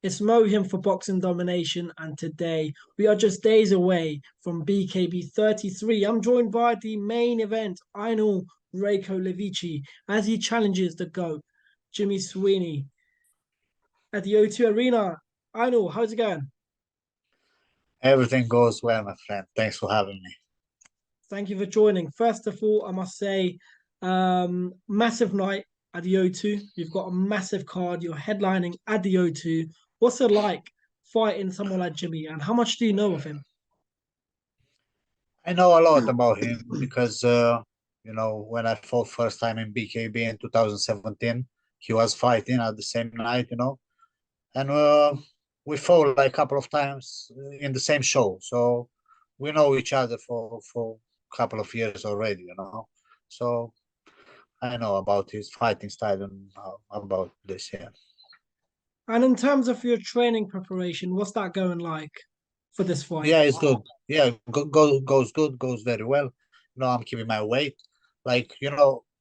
It's Mohim for Boxing Domination, and today we are just days away from BKB 33. I'm joined by the main event, Ionel Rayko Levitchi, as he challenges the GOAT, Jimmy Sweeney, at the O2 Arena. Ionel, how's it going? Everything goes well, my friend. Thanks for having me. Thank you for joining. First of all, I must say, massive night at the O2. You've got a massive card. You're headlining at the O2. What's it like fighting someone like Jimmy, and how much do you know of him? I know a lot about him because, when I fought first time in BKB in 2017, he was fighting at the same night, and we fought like a couple of times in the same show. So we know each other for a couple of years already. So I know about his fighting style and about this, yeah. And in terms of your training preparation, what's that going like for this fight? Yeah, it's good. Yeah, goes good, goes very well. I'm keeping my weight. Like,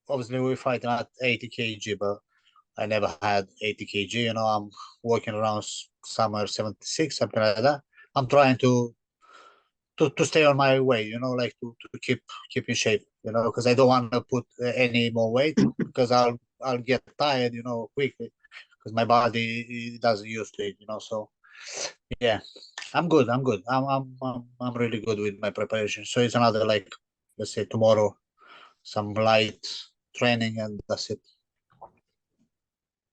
obviously we're fighting at 80 kg, but I never had 80 kg. I'm working around somewhere 76, something like that. I'm trying to stay on my weight, like to keep in shape, because I don't want to put any more weight because I'll get tired, quickly because my body doesn't used to it. So yeah, I'm good. I'm good. I'm really good with my preparation. So it's another like, let's say tomorrow, some light training and that's it.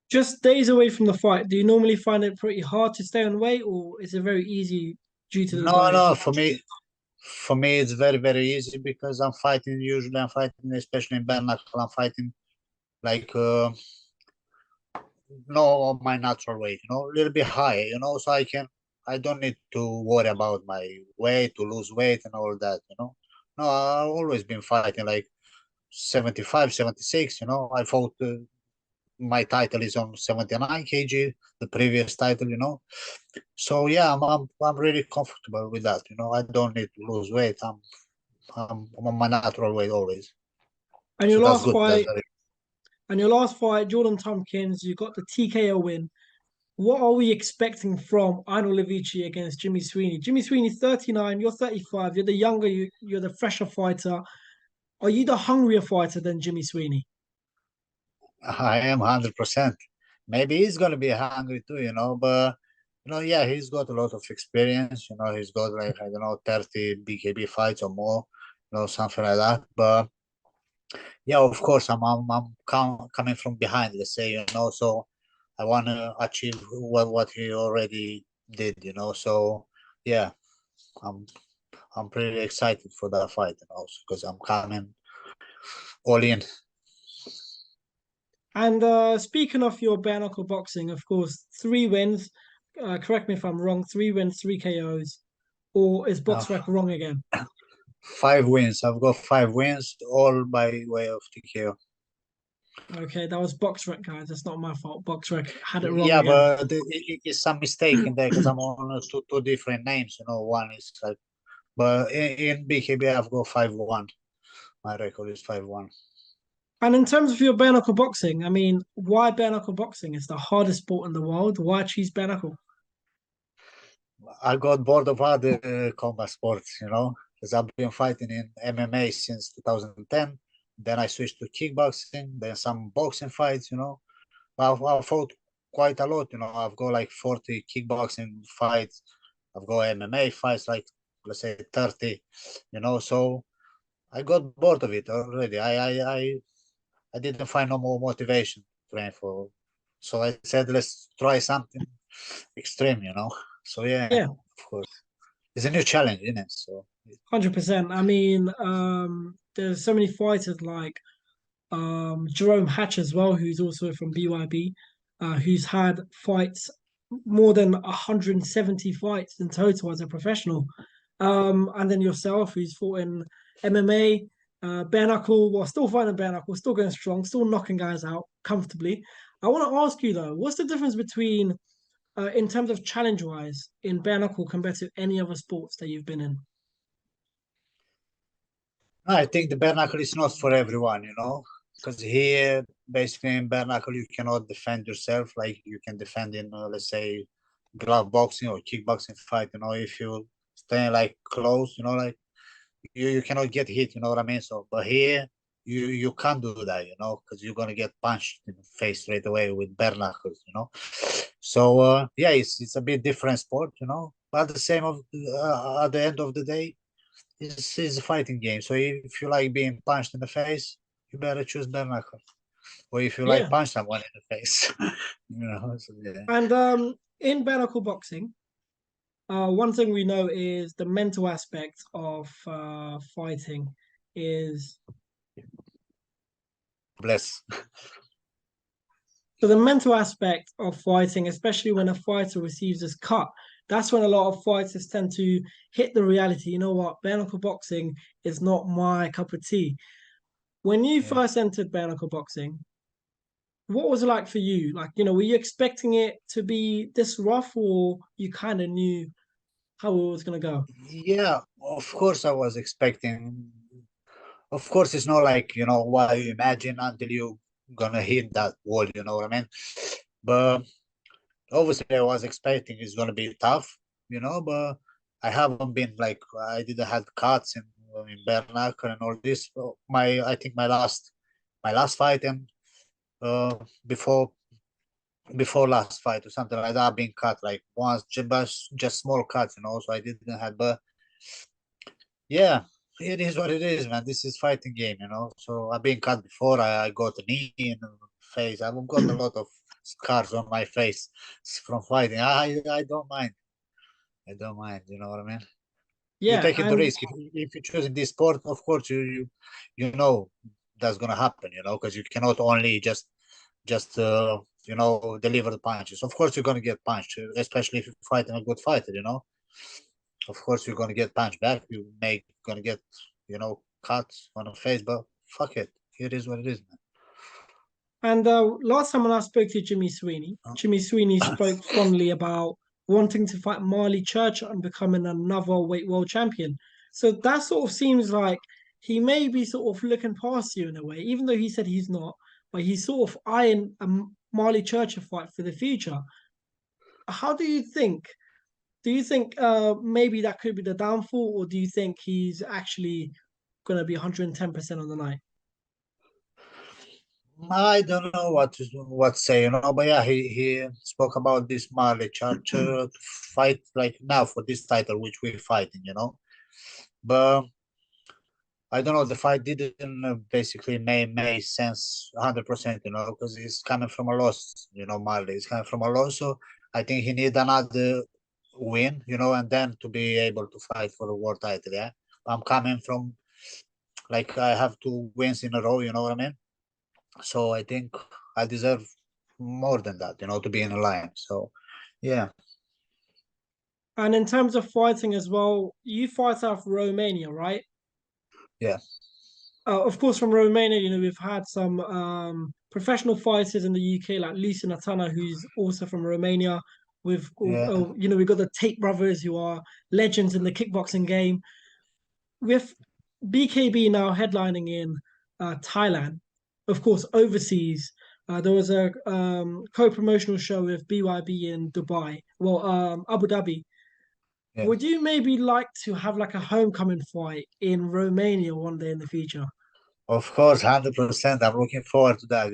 Just days away from the fight, do you normally find it pretty hard to stay on weight, or is it very easy due to the No, diet? no, for me it's very, very easy because I'm fighting. Usually I'm fighting, especially in bare knuckle. I'm fighting like no my natural weight, a little bit higher, so I don't need to worry about my weight to lose weight and all that. No, I've always been fighting like 75, 76. I fought my title is on 79 kg, the previous title. So yeah, I'm really comfortable with that. I don't need to lose weight. I'm on my natural weight always. And your So that's last good. That's fight, very Jordan Tompkins, you got the TKO win. What are we expecting from Ionel Levitchi against Jimmy Sweeney? Jimmy Sweeney's 39, you're 35, you're the younger, you're the fresher fighter. Are you the hungrier fighter than Jimmy Sweeney? I am 100%. Maybe he's gonna be hungry too, but yeah, he's got a lot of experience. He's got like, I don't know, 30 BKB fights or more, something like that. But yeah, of course, I'm coming from behind, let's say, so I want to achieve what he already did. So yeah, I'm I'm pretty excited for that fight, and also because I'm coming all in. And speaking of your bare knuckle boxing, of course, three wins. Correct me if I'm wrong. Three wins, three KOs, or is Uh, BoxRec wrong again? 5 wins. I've got 5 wins, all by way of TKO. Okay, that was BoxRec, guys. That's not my fault. BoxRec had it wrong Yeah, again. but it's some mistake in there because I'm on two different names. One is like, but in BKB I've got 5-1. My record is 5-1. And in terms of your bare knuckle boxing, I mean, why bare knuckle boxing? It's the hardest sport in the world. Why choose bare knuckle? I got bored of other combat sports, because I've been fighting in MMA since 2010. Then I switched to kickboxing, then some boxing fights. I've fought quite a lot. I've got like 40 kickboxing fights. I've got MMA fights, like let's say 30. So I got bored of it already. I didn't find no more motivation to train for. So I said, let's try something extreme. So yeah, Yeah, of course, it's a new challenge, isn't it? So 100%. I mean, there's so many fighters like Jerome Hatch as well, who's also from BYB, who's had fights more than 170 fights in total as a professional. And then yourself, who's fought in MMA, bare knuckle, well, still fighting bare knuckle, still going strong, still knocking guys out comfortably. I want to ask you though, what's the difference between, in terms of challenge wise, in bare knuckle compared to any other sports that you've been in? I think the bare knuckle is not for everyone. Because here, basically in bare knuckle, you cannot defend yourself like you can defend in, let's say, glove boxing or kickboxing fight, if you stay like close, like you cannot get hit, you know what I mean? So, but here you can't do that, because you're gonna get punched in the face straight away with bare knuckles. So yeah, it's a bit different sport, but the same of at the end of the day, it's a fighting game. So if you like being punched in the face, you better choose bare knuckles. Or if you like Yeah. punch someone in the face, so, yeah. And in bare knuckle boxing, one thing we know is the mental aspect of fighting is Bless. so the mental aspect of fighting, especially when a fighter receives his cut, that's when a lot of fighters tend to hit the reality. You know what? Bare knuckle boxing is not my cup of tea. When you Yeah. first entered bare knuckle boxing, what was it like for you? Like, were you expecting it to be this rough, or you kind of knew how it was gonna go? Yeah, of course I was expecting. Of course, it's not like, what you imagine until you gonna hit that wall, you know what I mean? But obviously I was expecting it's gonna be tough, but I haven't been like I didn't have cuts in bare knuckle and all this. So I think my last fight and before last fight or something like that, being cut like once, just small cuts, so I didn't have, but yeah, it is what it is, man. This is fighting game, so I've been cut before. I got a knee in the face. I've got a lot of scars on my face from fighting. I don't mind. I don't mind, you know what I mean? You Yeah, taking the and risk. If you're choosing this sport, of course you know that's gonna happen, because you cannot only just deliver the punches. Of course you're gonna get punched, especially if you're fighting a good fighter. Of course you're gonna get punched back. You may gonna get, cuts on the face, but fuck it. It is what it is, last time when I spoke to man. Jimmy Sweeney spoke fondly about wanting to fight Marley Church and becoming another weight world champion. So that sort of seems like he may be sort of looking past you in a way, even though he said he's not, but he's sort of eyeing a Marley Church fight for the future. How do you think? Do you think maybe that could be the downfall, or do you think he's actually going to be 110% on the night? I don't know what to say, but yeah, he spoke about this Marley Church fight like now for this title which we're fighting, but I don't know. The fight didn't basically make sense 100%, because he's coming from a loss. Marley is coming from a loss, so I think he need another win, and then to be able to fight for the world title. Yeah, I'm coming from like I have 2 wins in a row. You know what I mean? So I think I deserve more than that, to be in a line. So yeah, And in terms of fighting as well, you fight out of Romania, right? yeah, Of course, from Romania, we've had some professional fighters in the UK, like Lisa Natana, who's also from Romania. yeah, We've got the Tate brothers, who are legends in the kickboxing game. With BKB now headlining in Thailand, of course, overseas, there was a co-promotional show with BYB in Dubai, well, Abu Dhabi. yeah. Would you maybe like to have like a homecoming fight in Romania one day in the future? Of course, 100%. I'm looking forward to that.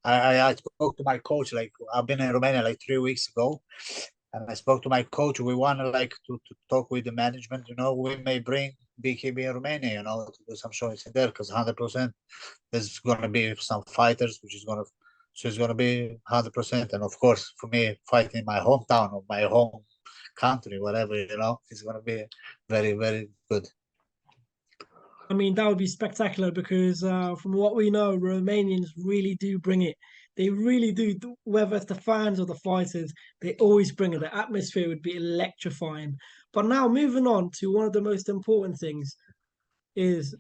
I spoke to my coach. Like I've been in Romania like 3 weeks ago, and I spoke to my coach. We want to like to talk with the management. We may bring BKB in Romania. To do some shows in there because 100% there's gonna be some fighters, so it's gonna be 100%. And of course, for me, fighting in my hometown or my home country, whatever, it's gonna be very very good. I mean, that would be spectacular because from what we know, Romanians really do bring it. They really do, whether it's the fans or the fighters, they always bring it. The atmosphere would be electrifying. But now, moving on to one of the most important things is,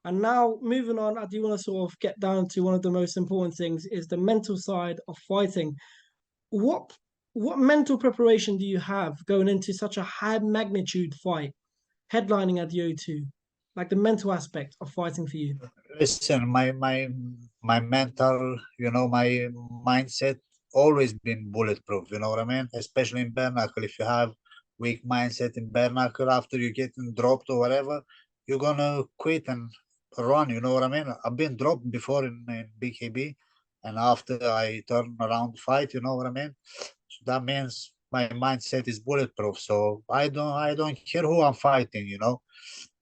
and now moving on, I do want to sort of get down to one of the most important things is the mental side of fighting. What what mental preparation do you have going into such a high magnitude fight, headlining at the O2? Like the mental aspect of fighting for you. Listen, my mental, my mindset. always been bulletproof. You know what I mean? Especially in bare knuckle. If you have weak mindset in bare knuckle after you getting dropped or whatever, you're gonna quit and run. You know what I mean? I've been dropped before in BKB, and after I turn around fight, you know what I mean? So that means my mindset is bulletproof. So I don't care who I'm fighting. You know,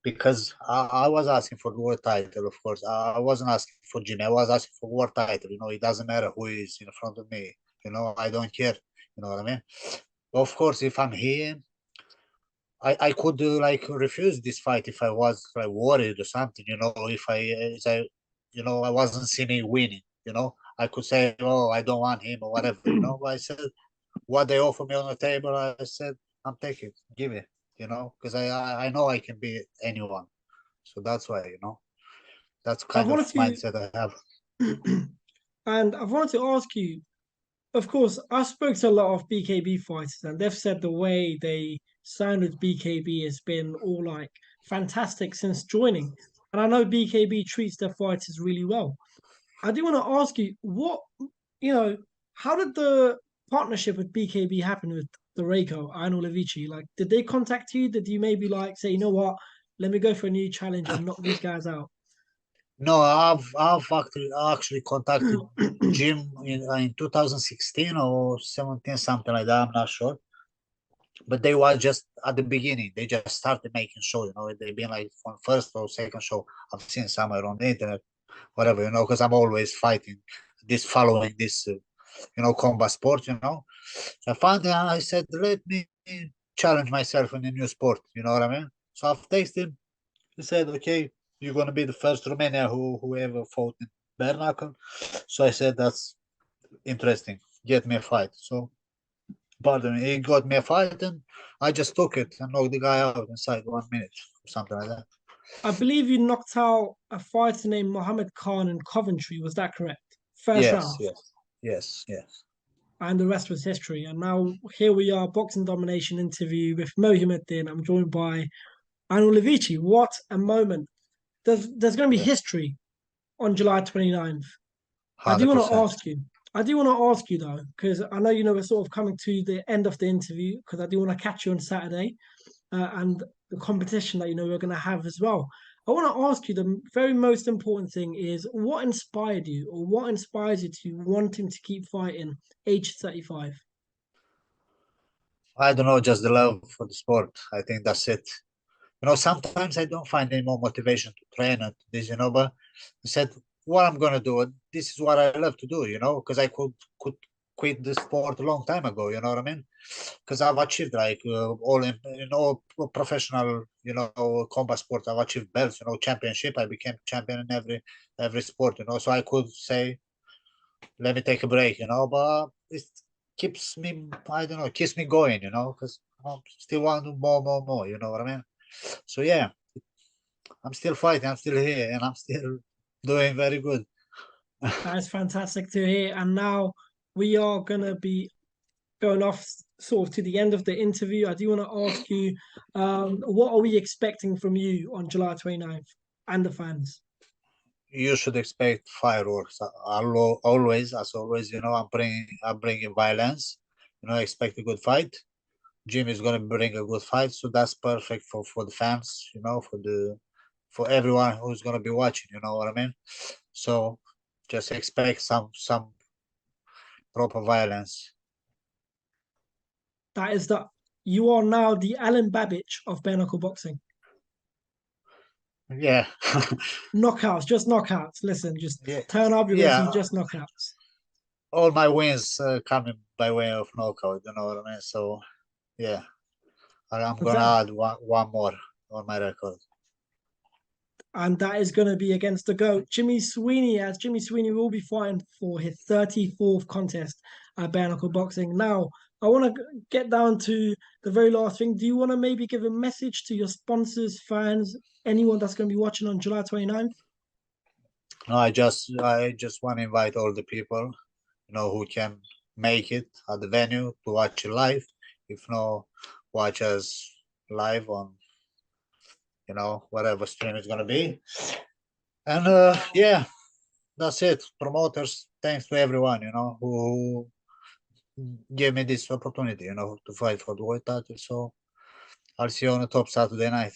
because I was asking for the world title, of course. I wasn't asking for Jimmy. I was asking for world title. You know, it doesn't matter who is in front of me. You know, I don't care. You know what I mean? Of course, if I'm here, I could like refuse this fight if I was like worried or something. You know, if I you know, I wasn't seeing him winning. You know, I could say, oh, I don't want him or whatever. You know, but I said what they offer me on the table. I said I'm taking it, give it. You know, because I know I can beat anyone. So that's why, you know, that's I've kind of wanted mindset I have. to, and I've wanted to ask you. Of course, I spoke to a lot of BKB fighters, and they've said the way they signed with BKB has been all like fantastic since joining. And I know BKB treats their fighters really well. I do want to ask you, you know, how did the partnership with BKB happen with the Rayko, Ionel Levitchi? Like, did they contact you? Did you maybe like say, you know what, let me go for a new challenge and knock these guys out? No, I've actually contacted Jim in 2016 or 17, something like that. I'm not sure. But they were just at the beginning. They just started making show. You know, they've been like on first or second show. I've seen somewhere on the internet, whatever. You know, because I'm always fighting this, following this, you know, combat sport. You know, so I found that I said, let me challenge myself in a new sport. You know what I mean? So I've tasted. He said, okay, you're going to be the first Romania who ever fought in bare knuckle. So I said, that's interesting. Get me a fight. So, pardon me, he got me a fight and I just took it and knocked the guy out inside 1 minute, something like that. I believe you knocked out a fighter named Mohammed Khan in Coventry. Was that correct? First Yes, round, yes, yes, yes. and the rest was history. And now here we are, boxing domination interview with Mohammed Din. I'm joined by Anil Levici. What a moment! There's going to be Yeah, history on July 29th. I do want to 100%. ask you. I do want to ask you though, because I know we're sort of coming to the end of the interview. Because I do want to catch you on Saturday, and the competition that we're going to have as well. I want to ask you the very most important thing is what inspired you, or what inspires you to wanting to keep fighting age 35? I don't know, just the love for the sport. I think that's it. You know, sometimes I don't find any more motivation to train and this, you know, but I said, what I'm gonna do, this is what I love to do, you know, because I could quit the sport a long time ago, you know what I mean? Because I've achieved like all in all professional, you know, combat sport. I've achieved belts, you know, championship. I became champion in every sport, you know. So I could say, let me take a break, you know, but it keeps me, I don't know, keeps me going, you know, because I still want to do more, you know what I mean? So yeah, I'm still fighting. I'm still here, and I'm still doing very good. That is fantastic to hear. And now we are going to be going off sort of to the end of the interview. I do want to ask you, what are we expecting from you on July 29th and the fans? You should expect fireworks. Always, as always, you know, I'm bringing violence. You know, expect a good fight. Jim is going to bring a good fight, so that's perfect for the fans. You know, for everyone who's going to be watching. You know what I mean? So just expect some proper violence. That is that you are now the Alan Babbage of bare knuckle boxing. Yeah, Knockouts, just knockouts. Listen, just yeah, turn up. You're going to see yeah. just knockouts. All my wins coming by way of knockout. You know what I mean? So yeah. I'm gonna That add one more on my record. and that is going to be against the GOAT, Jimmy Sweeney, as Jimmy Sweeney will be fighting for his 34th contest at bare knuckle boxing. Now, I want to get down to the very last thing. Do you want to maybe give a message to your sponsors, fans, anyone that's going to be watching on July 29th? No, I just want to invite all the people, you know, who can make it at the venue to watch it live. If no, watch us live on, you know, whatever stream it's gonna be. And yeah, that's it. Promoters, thanks to everyone, you know, who gave me this opportunity, to fight for the world title. So I'll see you on the top Saturday night.